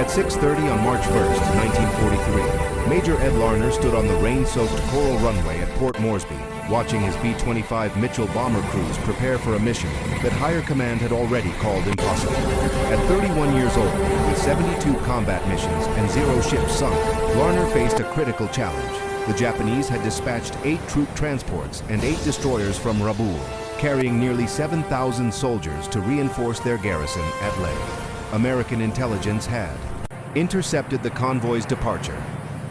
At 6:30 on March 1st, 1943, Major Ed Larner stood on the rain-soaked coral runway at Port Moresby, watching his B-25 Mitchell bomber crews prepare for a mission that higher command had already called impossible. At 31 years old, with 72 combat missions and 0 ships sunk, Larner faced a critical challenge. The Japanese had dispatched 8 troop transports and 8 destroyers from Rabaul, carrying nearly 7,000 soldiers to reinforce their garrison at Leh. American intelligence had intercepted the convoy's departure.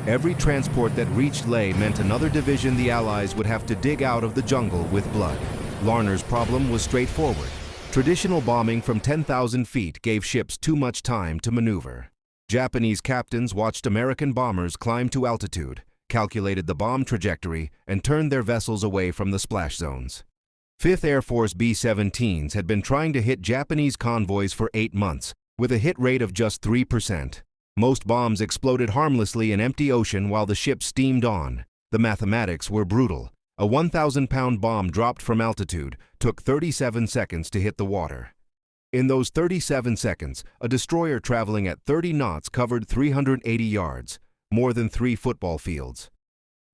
Every transport that reached Leh meant another division the Allies would have to dig out of the jungle with blood. Larner's problem was straightforward. Traditional bombing from 10,000 feet gave ships too much time to maneuver. Japanese captains watched American bombers climb to altitude, calculated the bomb trajectory, and turned their vessels away from the splash zones. 5th Air Force B-17s had been trying to hit Japanese convoys for 8 months, with a hit rate of just 3%. Most bombs exploded harmlessly in empty ocean while the ship steamed on. The mathematics were brutal. A 1,000-pound bomb dropped from altitude took 37 seconds to hit the water. In those 37 seconds, a destroyer traveling at 30 knots covered 380 yards, more than 3 football fields.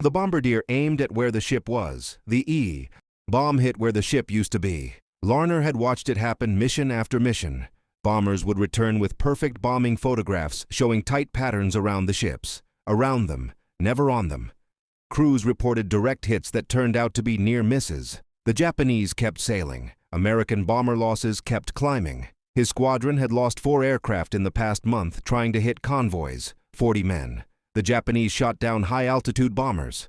The bombardier aimed at where the ship was. The E bomb hit where the ship used to be. Larner had watched it happen mission after mission. Bombers would return with perfect bombing photographs showing tight patterns around the ships. Around them, never on them. Crews reported direct hits that turned out to be near misses. The Japanese kept sailing. American bomber losses kept climbing. His squadron had lost 4 aircraft in the past month trying to hit convoys, 40 men. The Japanese shot down high-altitude bombers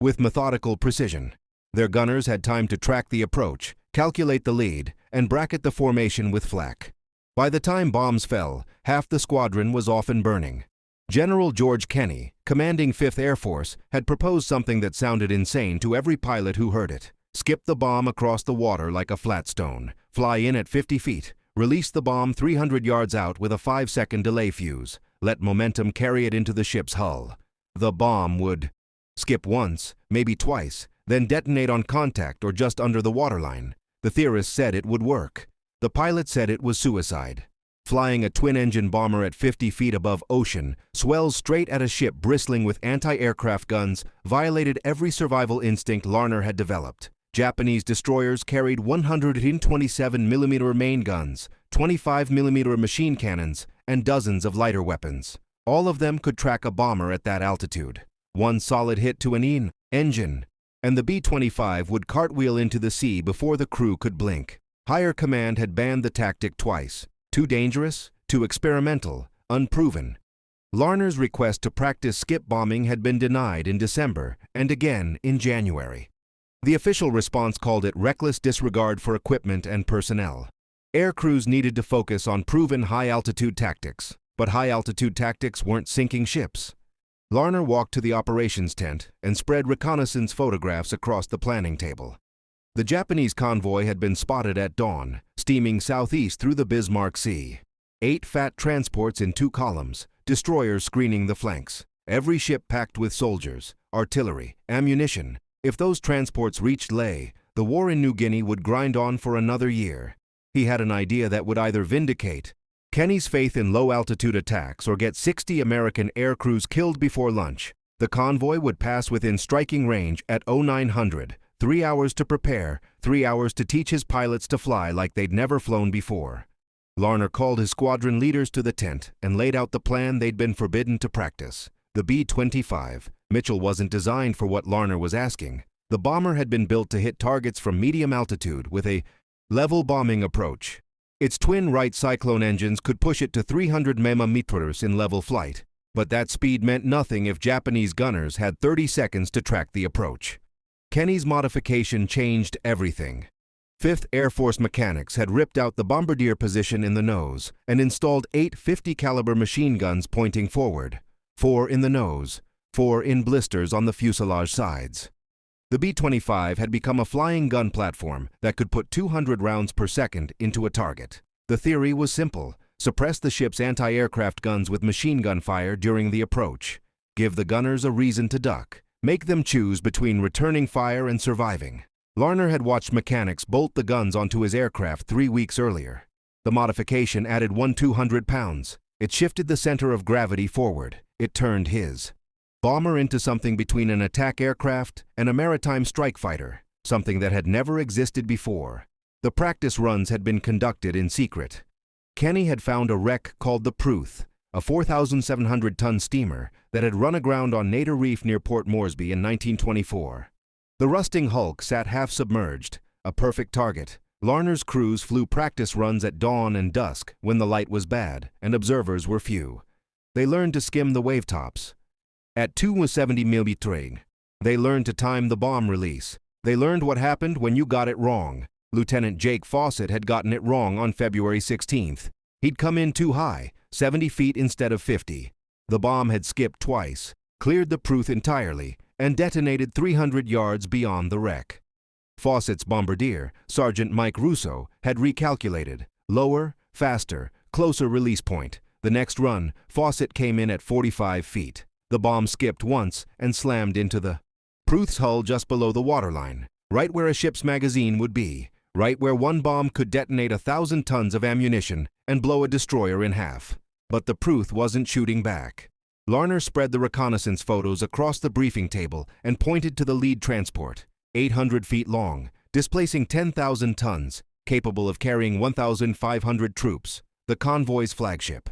with methodical precision. Their gunners had time to track the approach, calculate the lead, and bracket the formation with flak. By the time bombs fell, half the squadron was off and burning. General George Kenny, commanding 5th Air Force, had proposed something that sounded insane to every pilot who heard it. Skip the bomb across the water like a flat stone, fly in at 50 feet, release the bomb 300 yards out with a 5-second delay fuse, let momentum carry it into the ship's hull. The bomb would skip once, maybe twice, then detonate on contact or just under the waterline. The theorists said it would work. The pilot said it was suicide. Flying a twin-engine bomber at 50 feet above ocean, swells straight at a ship bristling with anti-aircraft guns, violated every survival instinct Larner had developed. Japanese destroyers carried 127mm main guns, 25mm machine cannons, and dozens of lighter weapons. All of them could track a bomber at that altitude. One solid hit to an engine, and the B-25 would cartwheel into the sea before the crew could blink. Higher command had banned the tactic twice. Too dangerous, too experimental, unproven. Larner's request to practice skip bombing had been denied in December and again in January. The official response called it reckless disregard for equipment and personnel. Air crews needed to focus on proven high-altitude tactics, but high-altitude tactics weren't sinking ships. Larner walked to the operations tent and spread reconnaissance photographs across the planning table. The Japanese convoy had been spotted at dawn, steaming southeast through the Bismarck Sea. 8 fat transports in 2 columns, destroyers screening the flanks. Every ship packed with soldiers, artillery, ammunition. If those transports reached Leh, the war in New Guinea would grind on for another year. He had an idea that would either vindicate Kenny's faith in low-altitude attacks or get 60 American air crews killed before lunch. The convoy would pass within striking range at 0900. 3 hours to prepare, 3 hours to teach his pilots to fly like they'd never flown before. Larner called his squadron leaders to the tent and laid out the plan they'd been forbidden to practice. The B-25. Mitchell wasn't designed for what Larner was asking. The bomber had been built to hit targets from medium altitude with a level bombing approach. Its twin Wright Cyclone engines could push it to 300 mm in level flight, but that speed meant nothing if Japanese gunners had 30 seconds to track the approach. Kenny's modification changed everything. 5th Air Force mechanics had ripped out the bombardier position in the nose and installed 8 50-caliber machine guns pointing forward, 4 in the nose, 4 in blisters on the fuselage sides. The B-25 had become a flying gun platform that could put 200 rounds per second into a target. The theory was simple: suppress the ship's anti-aircraft guns with machine gun fire during the approach. Give the gunners a reason to duck. Make them choose between returning fire and surviving. Larner had watched mechanics bolt the guns onto his aircraft 3 weeks earlier. The modification added 200 pounds. It shifted the center of gravity forward. It turned his bomber into something between an attack aircraft and a maritime strike fighter, something that had never existed before. The practice runs had been conducted in secret. Kenny had found a wreck called the Pruth, a 4,700-ton steamer that had run aground on Nader Reef near Port Moresby in 1924. The rusting hulk sat half-submerged, a perfect target. Larner's crews flew practice runs at dawn and dusk when the light was bad and observers were few. They learned to skim the wave tops. At 270 mm, they learned to time the bomb release. They learned what happened when you got it wrong. Lieutenant Jake Fawcett had gotten it wrong on February 16th. He'd come in too high, 70 feet instead of 50. The bomb had skipped twice, cleared the Pruth entirely, and detonated 300 yards beyond the wreck. Fawcett's bombardier, Sergeant Mike Russo, had recalculated. Lower, faster, closer release point. The next run, Fawcett came in at 45 feet. The bomb skipped once and slammed into the Pruth's hull just below the waterline, right where a ship's magazine would be, right where one bomb could detonate 1,000 tons of ammunition and blow a destroyer in half. But the Pruth wasn't shooting back. Larner spread the reconnaissance photos across the briefing table and pointed to the lead transport, 800 feet long, displacing 10,000 tons, capable of carrying 1,500 troops, the convoy's flagship.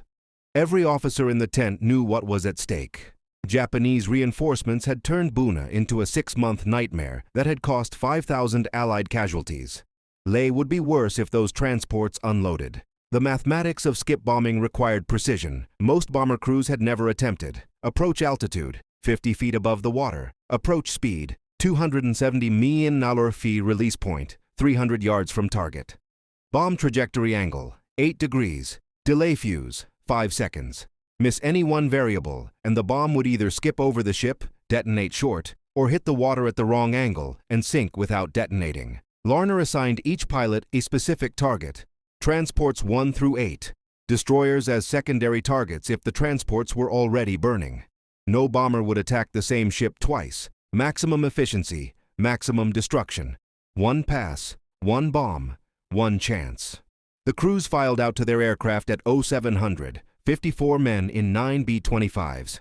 Every officer in the tent knew what was at stake. Japanese reinforcements had turned Buna into a 6-month nightmare that had cost 5,000 Allied casualties. Leh would be worse if those transports unloaded. The mathematics of skip bombing required precision. Most bomber crews had never attempted. Approach altitude, 50 feet above the water. Approach speed, 270 mph release point, 300 yards from target. Bomb trajectory angle, 8 degrees. Delay fuse, 5 seconds. Miss any one variable, and the bomb would either skip over the ship, detonate short, or hit the water at the wrong angle and sink without detonating. Larner assigned each pilot a specific target. Transports 1 through 8. Destroyers as secondary targets if the transports were already burning. No bomber would attack the same ship twice. Maximum efficiency, maximum destruction. 1 pass, 1 bomb, 1 chance. The crews filed out to their aircraft at 0700, 54 men in 9 B-25s.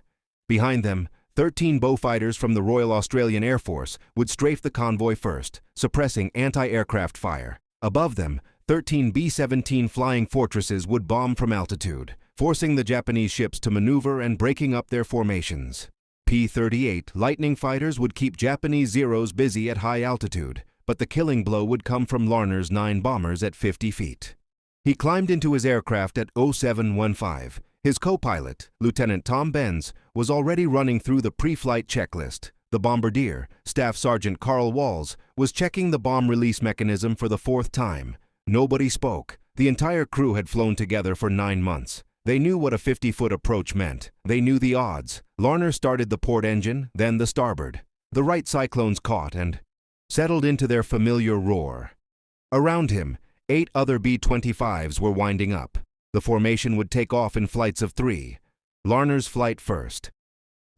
Behind them, 13 Beaufighters from the Royal Australian Air Force would strafe the convoy first, suppressing anti-aircraft fire. Above them, 13 B-17 Flying Fortresses would bomb from altitude, forcing the Japanese ships to maneuver and breaking up their formations. P-38 Lightning fighters would keep Japanese Zeros busy at high altitude, but the killing blow would come from Larner's 9 bombers at 50 feet. He climbed into his aircraft at 0715. His co-pilot, Lieutenant Tom Benz, was already running through the pre-flight checklist. The bombardier, Staff Sergeant Carl Walls, was checking the bomb release mechanism for the 4th time. Nobody spoke. The entire crew had flown together for 9 months. They knew what a 50-foot approach meant. They knew the odds. Larner started the port engine, then the starboard. The right cyclones caught and settled into their familiar roar. Around him, 8 other B-25s were winding up. The formation would take off in flights of 3. Larner's flight first.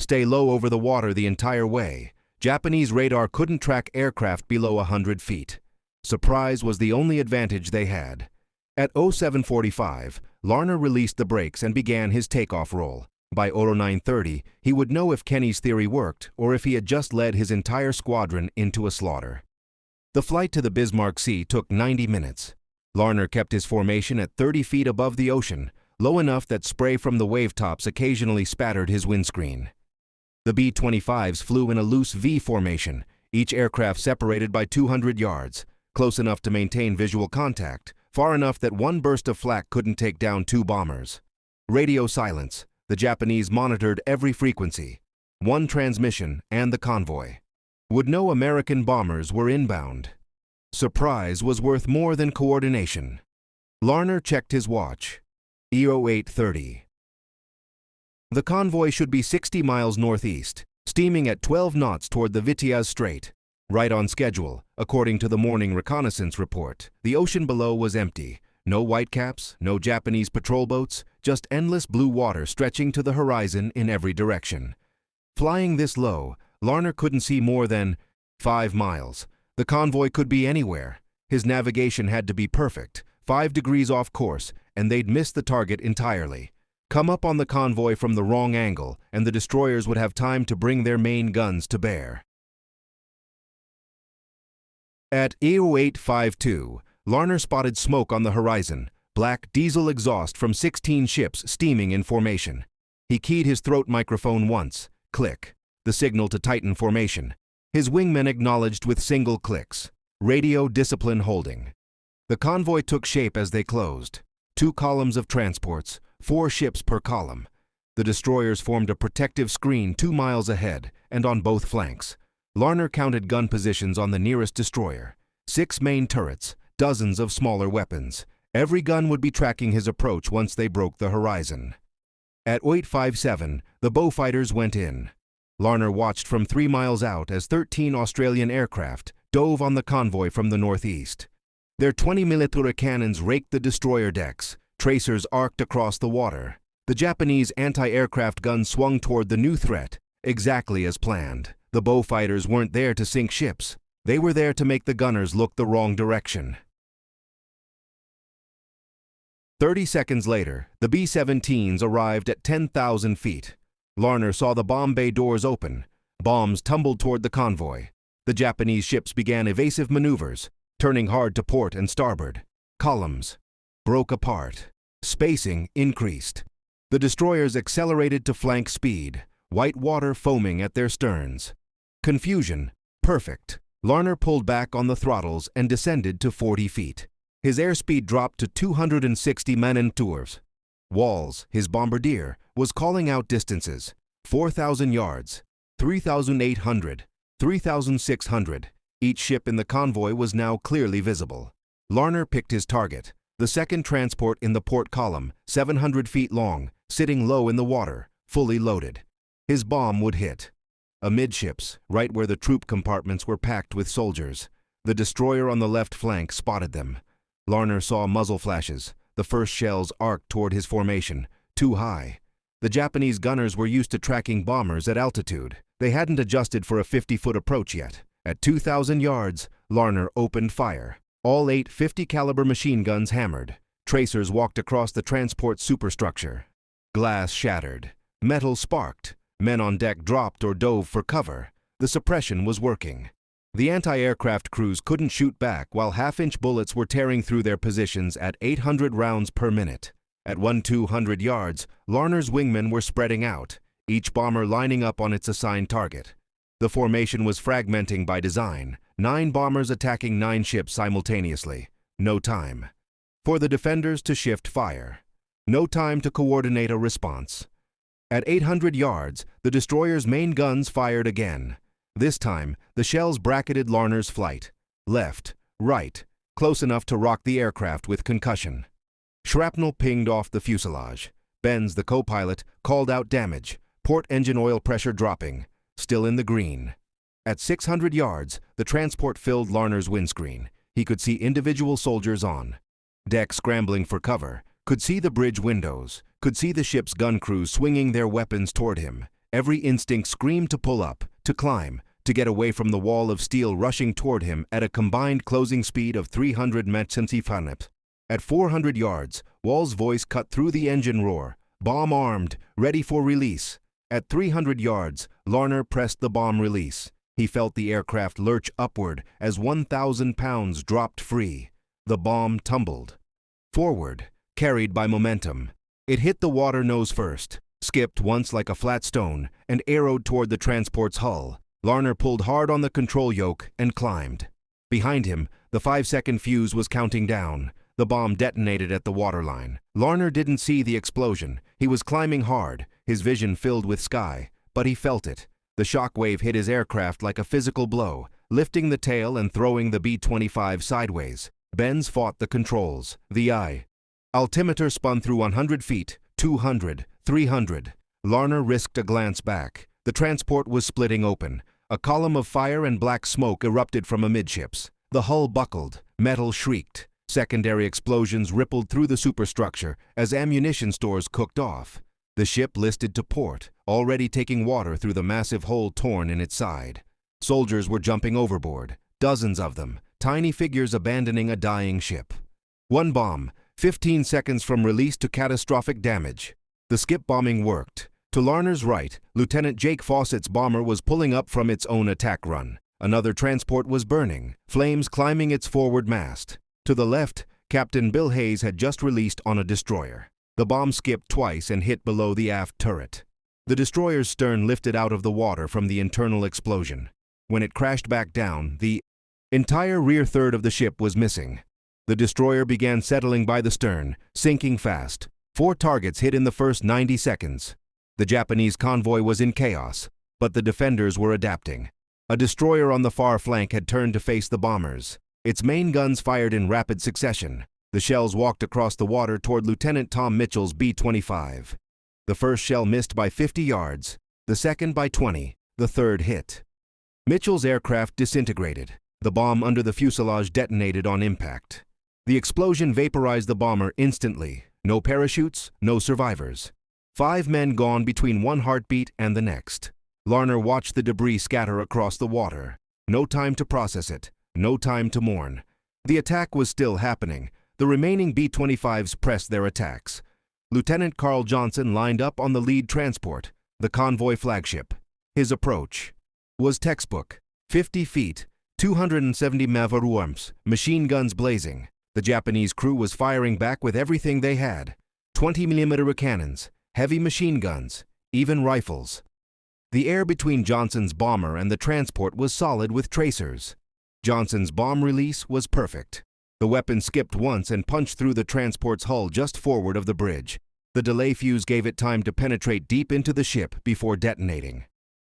Stay low over the water the entire way. Japanese radar couldn't track aircraft below 100 feet. Surprise was the only advantage they had. At 0745, Larner released the brakes and began his takeoff roll. By 0930, he would know if Kenny's theory worked or if he had just led his entire squadron into a slaughter. The flight to the Bismarck Sea took 90 minutes. Larner kept his formation at 30 feet above the ocean, low enough that spray from the wave tops occasionally spattered his windscreen. The B-25s flew in a loose V formation, each aircraft separated by 200 yards, close enough to maintain visual contact, far enough that one burst of flak couldn't take down 2 bombers. Radio silence. The Japanese monitored every frequency, 1 transmission, and the convoy. Would know American bombers were inbound. Surprise was worth more than coordination. Larner checked his watch. 0830. The convoy should be 60 miles northeast, steaming at 12 knots toward the Vitiaz Strait. Right on schedule, according to the morning reconnaissance report. The ocean below was empty. No whitecaps, no Japanese patrol boats, just endless blue water stretching to the horizon in every direction. Flying this low, Larner couldn't see more than 5 miles. The convoy could be anywhere. His navigation had to be perfect, 5 degrees off course, and they'd miss the target entirely. Come up on the convoy from the wrong angle, and the destroyers would have time to bring their main guns to bear. At 0852, Larner spotted smoke on the horizon, black diesel exhaust from 16 ships steaming in formation. He keyed his throat microphone once. Click. The signal to tighten formation. His wingmen acknowledged with single clicks. Radio discipline holding. The convoy took shape as they closed. 2 columns of transports, 4 ships per column. The destroyers formed a protective screen 2 miles ahead and on both flanks. Larner counted gun positions on the nearest destroyer. 6 main turrets, dozens of smaller weapons. Every gun would be tracking his approach once they broke the horizon. At 0857, the bowfighters went in. Larner watched from 3 miles out as 13 Australian aircraft dove on the convoy from the northeast. Their 20mm cannons raked the destroyer decks. Tracers arced across the water. The Japanese anti-aircraft guns swung toward the new threat, exactly as planned. The bowfighters weren't there to sink ships. They were there to make the gunners look the wrong direction. 30 seconds later, the B-17s arrived at 10,000 feet. Larner saw the bomb bay doors open. Bombs tumbled toward the convoy. The Japanese ships began evasive maneuvers, turning hard to port and starboard. Columns broke apart. Spacing increased. The destroyers accelerated to flank speed, white water foaming at their sterns. Confusion, perfect. Larner pulled back on the throttles and descended to 40 feet. His airspeed dropped to 260 man-tours. Walls, his bombardier, was calling out distances. 4,000 yards, 3,800, 3,600. Each ship in the convoy was now clearly visible. Larner picked his target, the second transport in the port column, 700 feet long, sitting low in the water, fully loaded. His bomb would hit. Amidships, right where the troop compartments were packed with soldiers. The destroyer on the left flank spotted them. Larner saw muzzle flashes. The first shells arced toward his formation, too high. The Japanese gunners were used to tracking bombers at altitude. They hadn't adjusted for a 50-foot approach yet. At 2,000 yards, Larner opened fire. All 8 50-caliber machine guns hammered. Tracers walked across the transport superstructure. Glass shattered. Metal sparked. Men on deck dropped or dove for cover. The suppression was working. The anti-aircraft crews couldn't shoot back while half-inch bullets were tearing through their positions at 800 rounds per minute. At 1,200 yards, Larner's wingmen were spreading out, each bomber lining up on its assigned target. The formation was fragmenting by design, 9 bombers attacking 9 ships simultaneously. No time for the defenders to shift fire. No time to coordinate a response. At 800 yards, the destroyer's main guns fired again. This time, the shells bracketed Larner's flight. Left, right, close enough to rock the aircraft with concussion. Shrapnel pinged off the fuselage. Benz, the co-pilot, called out damage. Port engine oil pressure dropping. Still in the green. At 600 yards, the transport filled Larner's windscreen. He could see individual soldiers on deck scrambling for cover, could see the bridge windows, could see the ship's gun crews swinging their weapons toward him. Every instinct screamed to pull up, to climb, to get away from the wall of steel rushing toward him at a combined closing speed of 300 mph. At 400 yards, Wall's voice cut through the engine roar. Bomb armed, ready for release. At 300 yards, Larner pressed the bomb release. He felt the aircraft lurch upward as 1,000 pounds dropped free. The bomb tumbled forward, carried by momentum. It hit the water nose first, skipped once like a flat stone, and arrowed toward the transport's hull. Larner pulled hard on the control yoke and climbed. Behind him, the 5-second fuse was counting down. The bomb detonated at the waterline. Larner didn't see the explosion. He was climbing hard, his vision filled with sky, but he felt it. The shockwave hit his aircraft like a physical blow, lifting the tail and throwing the B-25 sideways. Benz fought the controls. The altimeter spun through 100 feet, 200, 300. Larner risked a glance back. The transport was splitting open. A column of fire and black smoke erupted from amidships. The hull buckled. Metal shrieked. Secondary explosions rippled through the superstructure as ammunition stores cooked off. The ship listed to port, already taking water through the massive hole torn in its side. Soldiers were jumping overboard, dozens of them, tiny figures abandoning a dying ship. One bomb, 15 seconds from release to catastrophic damage. The skip bombing worked. To Larner's right, Lieutenant Jake Fawcett's bomber was pulling up from its own attack run. Another transport was burning, flames climbing its forward mast. To the left, Captain Bill Hayes had just released on a destroyer. The bomb skipped twice and hit below the aft turret. The destroyer's stern lifted out of the water from the internal explosion. When it crashed back down, the entire rear third of the ship was missing. The destroyer began settling by the stern, sinking fast. 4 targets hit in the first 90 seconds. The Japanese convoy was in chaos, but the defenders were adapting. A destroyer on the far flank had turned to face the bombers. Its main guns fired in rapid succession. The shells walked across the water toward Lieutenant Tom Mitchell's B-25. The first shell missed by 50 yards, the second by 20, the third hit. Mitchell's aircraft disintegrated. The bomb under the fuselage detonated on impact. The explosion vaporized the bomber instantly. No parachutes, no survivors. 5 men gone between one heartbeat and the next. Larner watched the debris scatter across the water. No time to process it, no time to mourn. The attack was still happening. The remaining B-25s pressed their attacks. Lieutenant Carl Johnson lined up on the lead transport, the convoy flagship. His approach was textbook. 50 feet, 270 rewrote, machine guns blazing. The Japanese crew was firing back with everything they had. 20mm cannons, heavy machine guns, even rifles. The air between Johnson's bomber and the transport was solid with tracers. Johnson's bomb release was perfect. The weapon skipped once and punched through the transport's hull just forward of the bridge. The delay fuse gave it time to penetrate deep into the ship before detonating.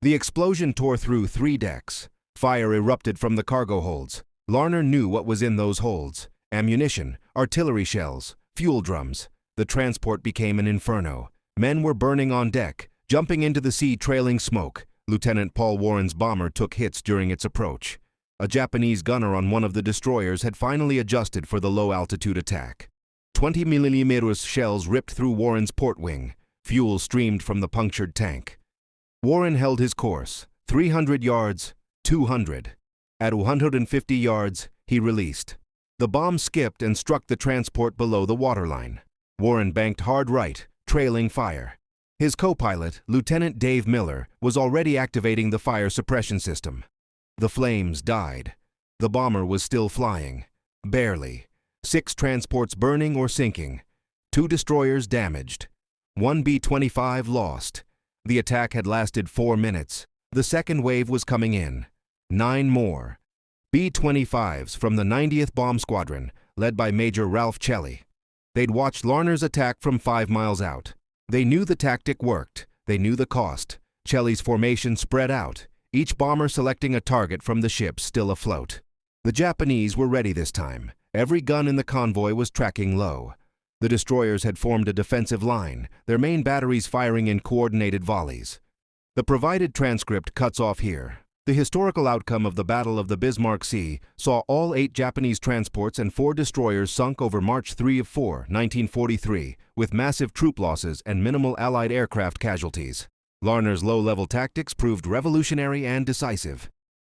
The explosion tore through 3 decks. Fire erupted from the cargo holds. Larner knew what was in those holds: ammunition, artillery shells, fuel drums. The transport became an inferno. Men were burning on deck, jumping into the sea trailing smoke. Lieutenant Paul Warren's bomber took hits during its approach. A Japanese gunner on one of the destroyers had finally adjusted for the low-altitude attack. 20mm shells ripped through Warren's port wing. Fuel streamed from the punctured tank. Warren held his course. 300 yards, 200. At 150 yards, he released. The bomb skipped and struck the transport below the waterline. Warren banked hard right, trailing fire. His co-pilot, Lieutenant Dave Miller, was already activating the fire suppression system. The flames died. The bomber was still flying. Barely. 6 transports burning or sinking. 2 destroyers damaged. 1 B-25 lost. The attack had lasted 4 minutes. The second wave was coming in. 9 more. B-25s from the 90th Bomb Squadron, led by Major Ralph Chelly. They'd watched Larner's attack from 5 miles out. They knew the tactic worked. They knew the cost. Chelly's formation spread out, each bomber selecting a target from the ship still afloat. The Japanese were ready this time. Every gun in the convoy was tracking low. The destroyers had formed a defensive line, their main batteries firing in coordinated volleys. The provided transcript cuts off here. The historical outcome of the Battle of the Bismarck Sea saw all 8 Japanese transports and 4 destroyers sunk over March 3 of 4, 1943, with massive troop losses and minimal Allied aircraft casualties. Larner's low-level tactics proved revolutionary and decisive.